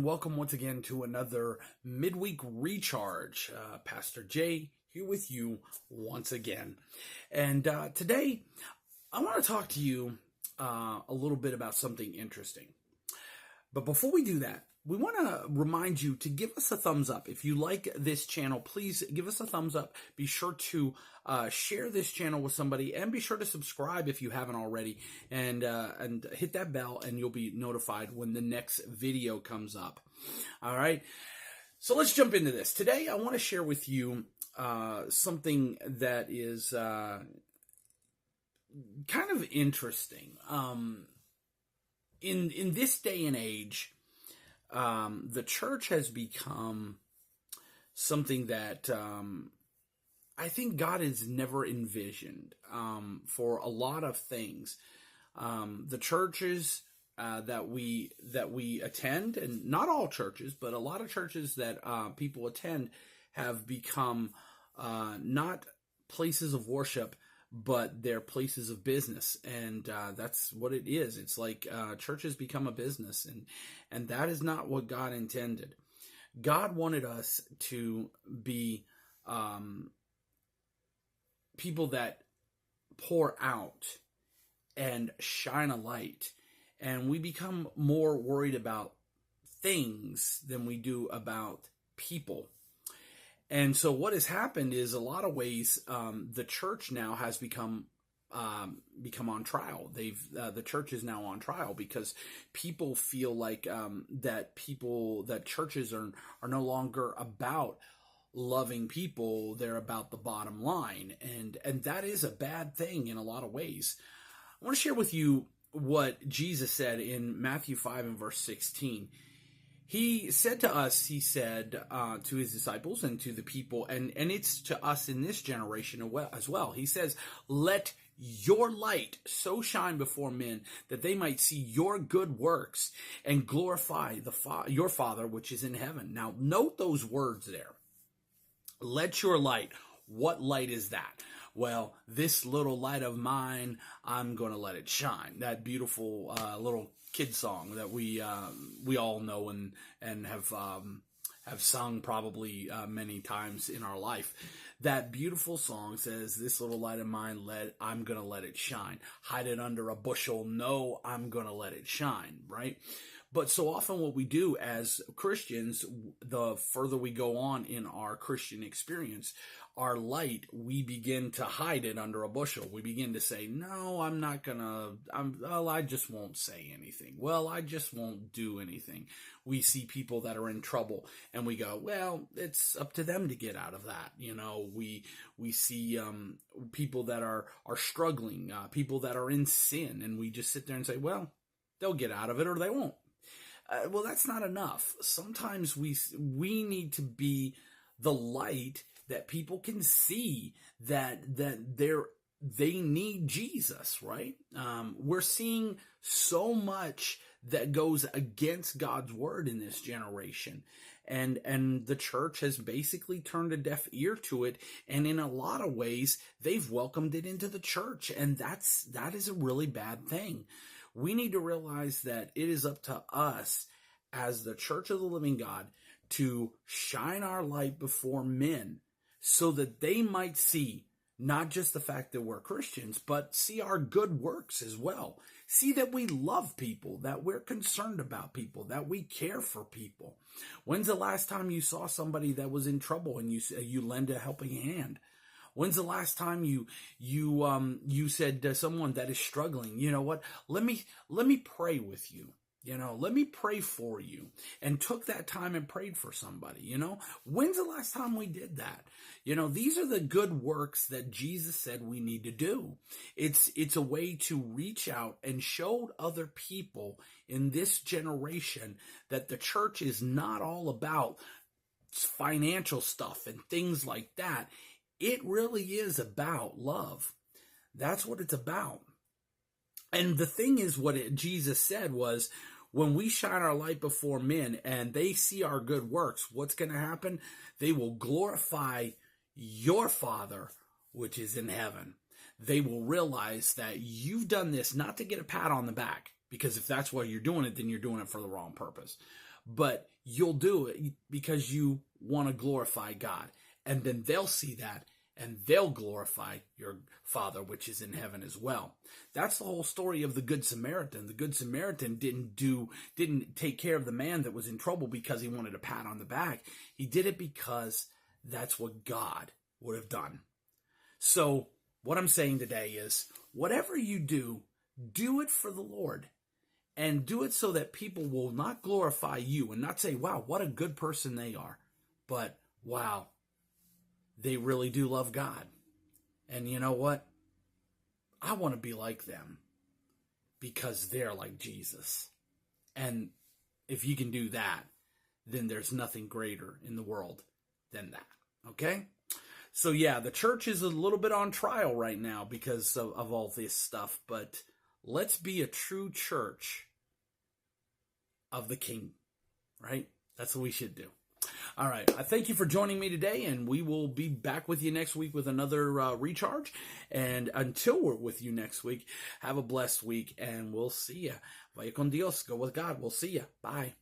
welcome once again to another midweek recharge. Pastor Jay here with you once again. And today I want to talk to you a little bit about something interesting. But before we do that, we want to remind you to give us a thumbs up. If you like this channel, please give us a thumbs up. Be sure to share this channel with somebody, and be sure to subscribe if you haven't already, and hit that bell, and you'll be notified when the next video comes up. All right. So let's jump into this. Today, I want to share with you something that is kind of interesting. In this day and age, the church has become something that I think God has never envisioned for a lot of things. The churches that we attend, and not all churches, but a lot of churches that people attend, have become not places of worship, but they're places of business. And that's what it is. It's like churches become a business, and that is not what God intended. God wanted us to be people that pour out and shine a light, and we become more worried about things than we do about people. And so what has happened is, a lot of ways, the church now has become on trial. The church is now on trial because people feel like that churches are no longer about loving people. They're about the bottom line, and that is a bad thing in a lot of ways. I want to share with you what Jesus said in Matthew 5 and verse 16. He said to us, he said to his disciples and to the people, and it's to us in this generation as well. He says, "Let your light so shine before men that they might see your good works and glorify your Father which is in heaven." Now, note those words there. Let your light. What light is that? Well, this little light of mine, I'm going to let it shine. That beautiful little kid song that we all know and have sung probably many times in our life. That beautiful song says, "This little light of mine, I'm going to let it shine. Hide it under a bushel. No, I'm going to let it shine," right? But so often what we do as Christians, the further we go on in our Christian experience, our light, we begin to hide it under a bushel. We begin to say, "No, I'm not gonna, I just won't say anything. Well, I just won't do anything." We see people that are in trouble and we go, "Well, it's up to them to get out of that." You know, we see people that are struggling, people that are in sin, and we just sit there and say, "Well, they'll get out of it or they won't." Well, that's not enough. Sometimes we need to be the light that people can see that they need Jesus, right? We're seeing so much that goes against God's word in this generation, and the church has basically turned a deaf ear to it, and in a lot of ways they've welcomed it into the church, and that is a really bad thing. We need to realize that it is up to us as the church of the living God to shine our light before men so that they might see not just the fact that we're Christians, but see our good works as well. See that we love people, that we're concerned about people, that we care for people. When's the last time you saw somebody that was in trouble and you lend a helping hand? When's the last time you said to someone that is struggling, "You know what? Let me pray with you. You know, let me pray for you," and took that time and prayed for somebody? You know, when's the last time we did that? You know, these are the good works that Jesus said we need to do. It's a way to reach out and show other people in this generation that the church is not all about financial stuff and things like that. It really is about love. That's what it's about. And the thing is, what Jesus said was, when we shine our light before men and they see our good works, what's going to happen? They will glorify your Father, which is in heaven. They will realize that you've done this not to get a pat on the back, because if that's why you're doing it, then you're doing it for the wrong purpose. But you'll do it because you want to glorify God. And then they'll see that and they'll glorify your Father, which is in heaven as well. That's the whole story of the Good Samaritan. The Good Samaritan didn't take care of the man that was in trouble because he wanted a pat on the back. He did it because that's what God would have done. So what I'm saying today is, whatever you do, do it for the Lord. And do it so that people will not glorify you and not say, wow, what a good person they are. But, wow, they really do love God. And you know what? I want to be like them because they're like Jesus. And if you can do that, then there's nothing greater in the world than that. Okay? So yeah, the church is a little bit on trial right now because of all this stuff. But let's be a true church of the King, right? That's what we should do. All right. I thank you for joining me today, and we will be back with you next week with another recharge. And until we're with you next week, have a blessed week, and we'll see you. Vaya con Dios. Go with God. We'll see you. Bye.